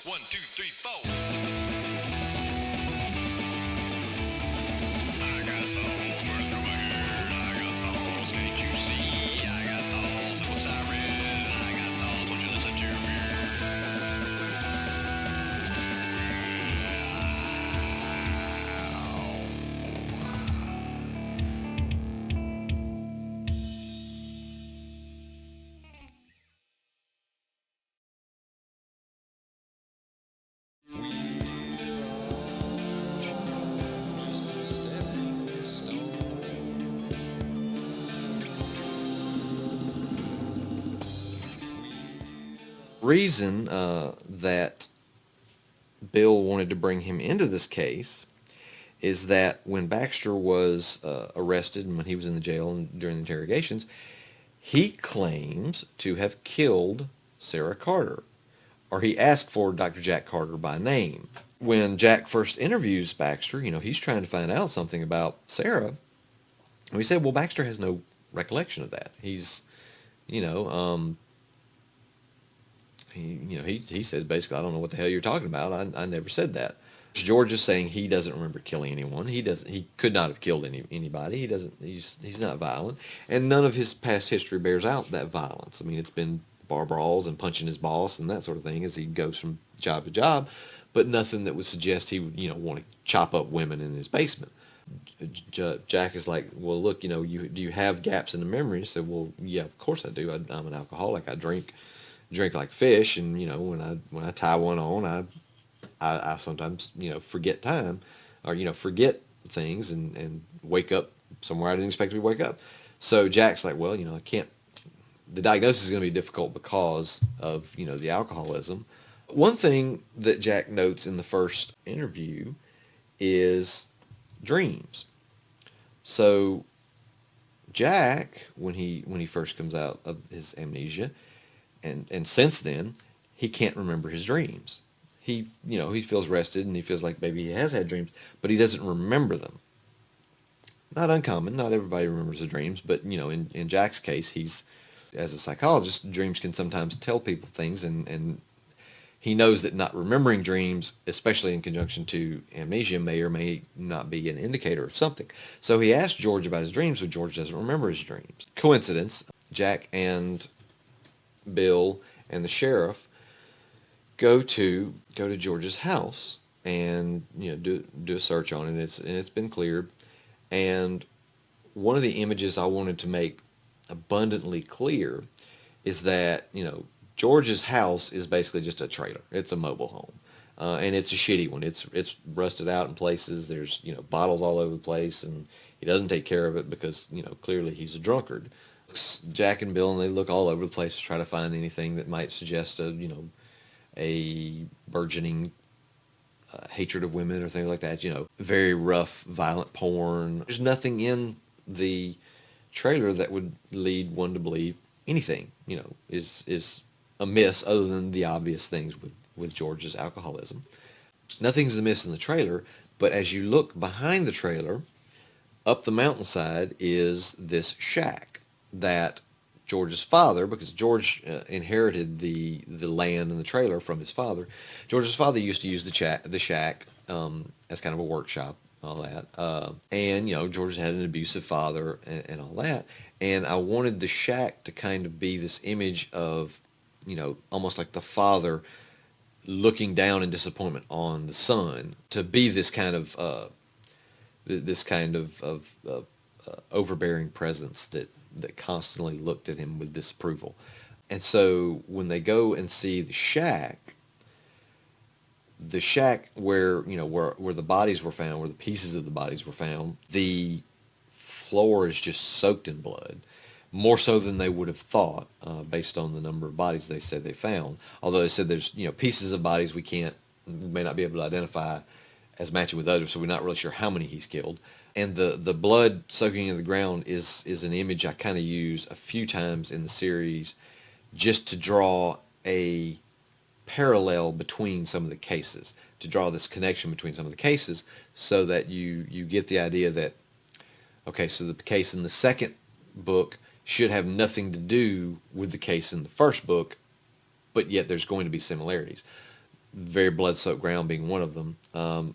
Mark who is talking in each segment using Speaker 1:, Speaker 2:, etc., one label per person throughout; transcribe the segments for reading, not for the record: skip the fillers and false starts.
Speaker 1: 1, 2, 3, 4. I got thoughts running through my head. I got thoughts, can't you see? I got thoughts, the books I read. I got thoughts, won't you listen to me?
Speaker 2: Reason that Bill wanted to bring him into this case is that when Baxter was arrested and when he was in the jail and during the interrogations, he claims to have killed Sarah Carter, or he asked for Dr. Jack Carter by name. When Jack first interviews Baxter, he's trying to find out something about Sarah. And we said, well, Baxter has no recollection of that. He's, you know, he says basically, I don't know what the hell you're talking about. I never said that. George is saying he doesn't remember killing anyone. He could not have killed anybody. He's not violent, and none of his past history bears out that violence. I mean, it's been bar brawls and punching his boss and that sort of thing as he goes from job to job, but nothing that would suggest he would want to chop up women in his basement. Jack is like, well, look, do you have gaps in the memory? I said, well, yeah, of course I do. I'm an alcoholic. I drink like fish, and when I tie one on, I sometimes forget time, or forget things, and wake up somewhere I didn't expect to wake up. So Jack's like, well, I can't. The diagnosis is going to be difficult because of the alcoholism. One thing that Jack notes in the first interview is dreams. So Jack, when he first comes out of his amnesia, and since then, he can't remember his dreams. He feels rested and he feels like maybe he has had dreams, but he doesn't remember them. Not uncommon. Not everybody remembers the dreams, but in Jack's case, he's, as a psychologist, dreams can sometimes tell people things, and he knows that not remembering dreams, especially in conjunction to amnesia, may or may not be an indicator of something. So he asked George about his dreams, but George doesn't remember his dreams. Coincidence, Jack and Bill and the sheriff go to George's house and do a search on it. It's been cleared. And one of the images I wanted to make abundantly clear is that George's house is basically just a trailer. It's a mobile home, and it's a shitty one. It's rusted out in places. There's bottles all over the place, and he doesn't take care of it because clearly he's a drunkard. Jack and Bill, and they look all over the place to try to find anything that might suggest a burgeoning hatred of women or things like that. Very rough, violent porn. There's nothing in the trailer that would lead one to believe anything is amiss, other than the obvious things with George's alcoholism. Nothing's amiss in the trailer, but as you look behind the trailer, up the mountainside is this shack that George's father, because George inherited the land and the trailer from his father. George's father used to use the shack as kind of a workshop, all that. And George had an abusive father and all that. And I wanted the shack to kind of be this image of, almost like the father looking down in disappointment on the son, to be this kind of overbearing presence that constantly looked at him with disapproval. And so when they go and see the shack where where the bodies were found, where the pieces of the bodies were found, the floor is just soaked in blood, more so than they would have thought, based on the number of bodies they said they found. Although they said there's pieces of bodies we may not be able to identify as matching with others, so we're not really sure how many he's killed. And the blood soaking in the ground is an image I kind of use a few times in the series, just to draw a parallel between some of the cases, to draw this connection between some of the cases, so that you get the idea that, okay, so the case in the second book should have nothing to do with the case in the first book, but yet there's going to be similarities. very blood-soaked ground being one of them.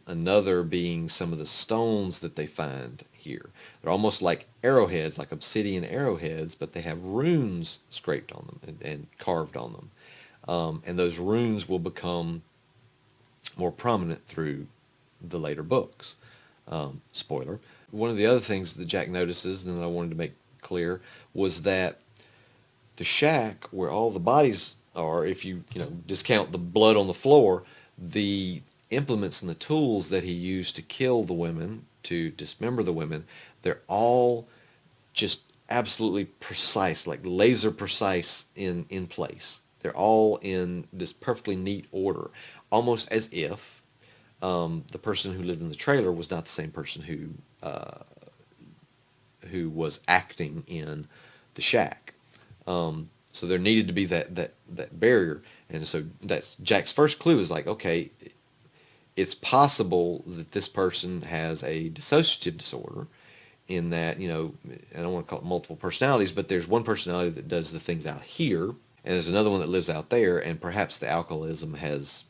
Speaker 2: Another being some of the stones that they find here. They're almost like arrowheads, like obsidian arrowheads, but they have runes scraped on them and carved on them. And those runes will become more prominent through the later books. Spoiler. One of the other things that Jack notices, and I wanted to make clear, was that the shack where all the bodies are, if you discount the blood on the floor, the implements and the tools that he used to kill the women, to dismember the women, they're all just absolutely precise, like laser precise in place. They're all in this perfectly neat order, almost as if the person who lived in the trailer was not the same person who was acting in the shack. So there needed to be that barrier, and so that's Jack's first clue is like, okay, it's possible that this person has a dissociative disorder, in that, I don't want to call it multiple personalities, but there's one personality that does the things out here, and there's another one that lives out there, and perhaps the alcoholism has,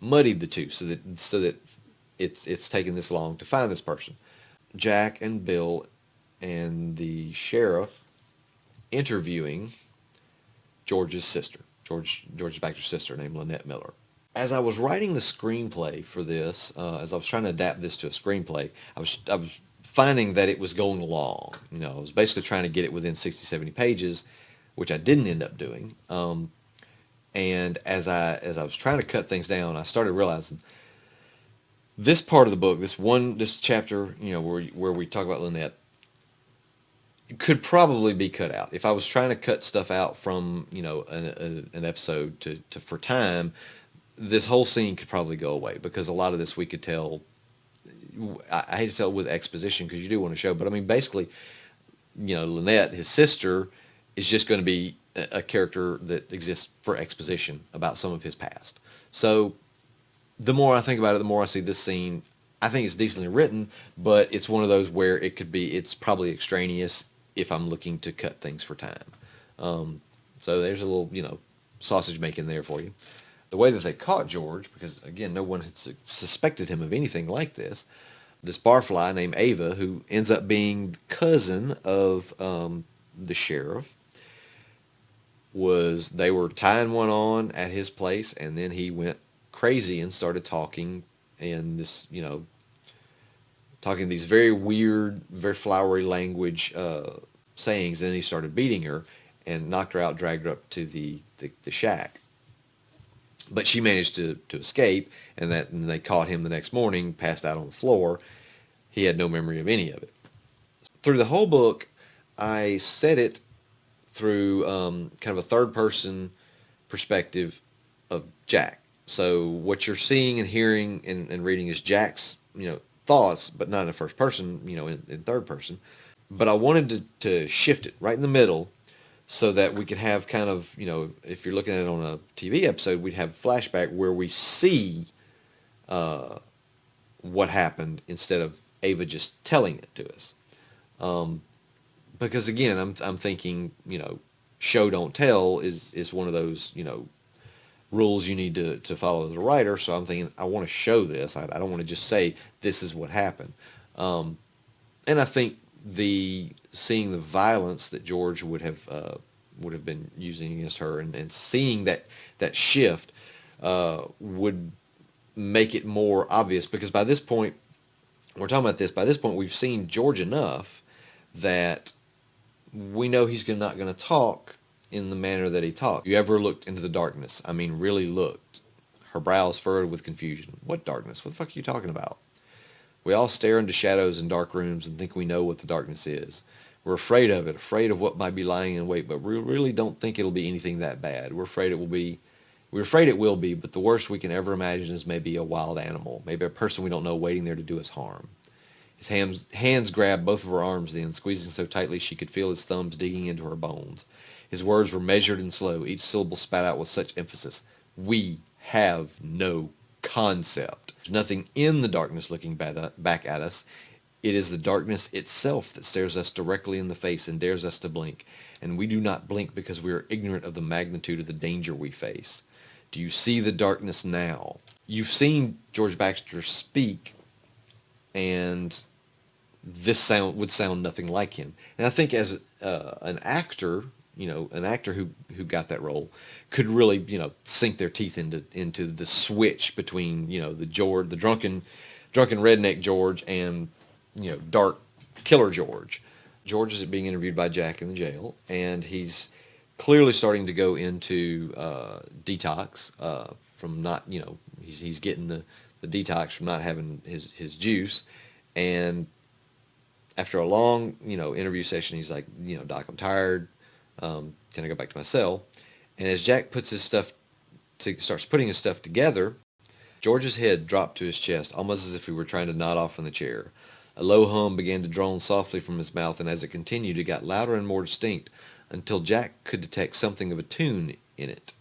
Speaker 2: muddied the two, so that it's taken this long to find this person. Jack and Bill and the sheriff interviewing George's sister, George Baxter's sister, named Lynette Miller. As I was writing the screenplay for this, as I was trying to adapt this to a screenplay, I was finding that it was going long. I was basically trying to get it within 60, 70 pages, which I didn't end up doing. And as I was trying to cut things down, I started realizing this part of the book, this chapter, where we talk about Lynette, could probably be cut out. If I was trying to cut stuff out from, an episode to for time, this whole scene could probably go away, because a lot of this we could tell. I hate to tell it with exposition, because you do want to show, but I mean, basically, Lynette, his sister, is just going to be a character that exists for exposition about some of his past. So the more I think about it, the more I see this scene. I think it's decently written, but it's one of those where it's probably extraneous if I'm looking to cut things for time. So there's a little, sausage making there for you. The way that they caught George, because again, no one had suspected him of anything like this barfly named Ava, who ends up being cousin of the sheriff, they were tying one on at his place, and then he went crazy and started talking in this, talking these very weird, very flowery language sayings. And then he started beating her and knocked her out, dragged her up to the shack. But she managed to escape, and they caught him the next morning, passed out on the floor. He had no memory of any of it. Through the whole book, I set it through kind of a third-person perspective of Jack. So what you're seeing and hearing and reading is Jack's, thoughts, but not in first person, in third person. But I wanted to shift it right in the middle, so that we could have kind of, if you're looking at it on a TV episode, we'd have flashback where we see what happened, instead of Ava just telling it to us. Because again, I'm thinking, show don't tell is one of those, rules you need to follow as a writer. So I'm thinking, I want to show this. I don't want to just say this is what happened. And I think seeing the violence that George would have been using against her, and seeing that shift would make it more obvious, because by this point, we're talking about this, by this point we've seen George enough that we know he's not going to talk in the manner that he talked. You ever looked into the darkness? I mean, really looked. Her brows furrowed with confusion. What darkness? What the fuck are you talking about? We all stare into shadows in dark rooms and think we know what the darkness is. We're afraid of it, afraid of what might be lying in wait, but we really don't think it'll be anything that bad. We're afraid it will be, but the worst we can ever imagine is maybe a wild animal, maybe a person we don't know waiting there to do us harm. His hands grabbed both of her arms then, squeezing so tightly she could feel his thumbs digging into her bones. His words were measured and slow, each syllable spat out with such emphasis. We have no concept. There's nothing in the darkness looking back at us. It is the darkness itself that stares us directly in the face and dares us to blink. And we do not blink because we are ignorant of the magnitude of the danger we face. Do you see the darkness now? You've seen George Baxter speak, and this would sound nothing like him. And I think as an actor, an actor who got that role could really, sink their teeth into the switch between, the drunken redneck George and, dark killer George. George is being interviewed by Jack in the jail, and he's clearly starting to go into detox from not, he's getting the detox from not having his juice. And after a long, interview session, he's like, Doc, I'm tired. Can I go back to my cell? And as Jack starts putting his stuff together, George's head dropped to his chest, almost as if he were trying to nod off from the chair. A low hum began to drone softly from his mouth, and as it continued, it got louder and more distinct, until Jack could detect something of a tune in it.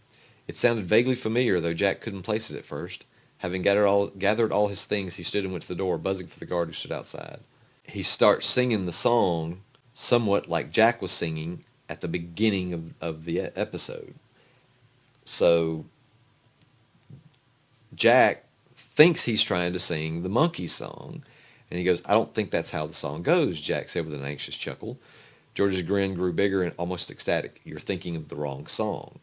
Speaker 2: It sounded vaguely familiar, though Jack couldn't place it at first. Having gathered all his things, he stood and went to the door, buzzing for the guard who stood outside. He starts singing the song somewhat like Jack was singing at the beginning of the episode. So Jack thinks he's trying to sing the monkey song, and he goes, I don't think that's how the song goes, Jack said with an anxious chuckle. George's grin grew bigger and almost ecstatic. You're thinking of the wrong song.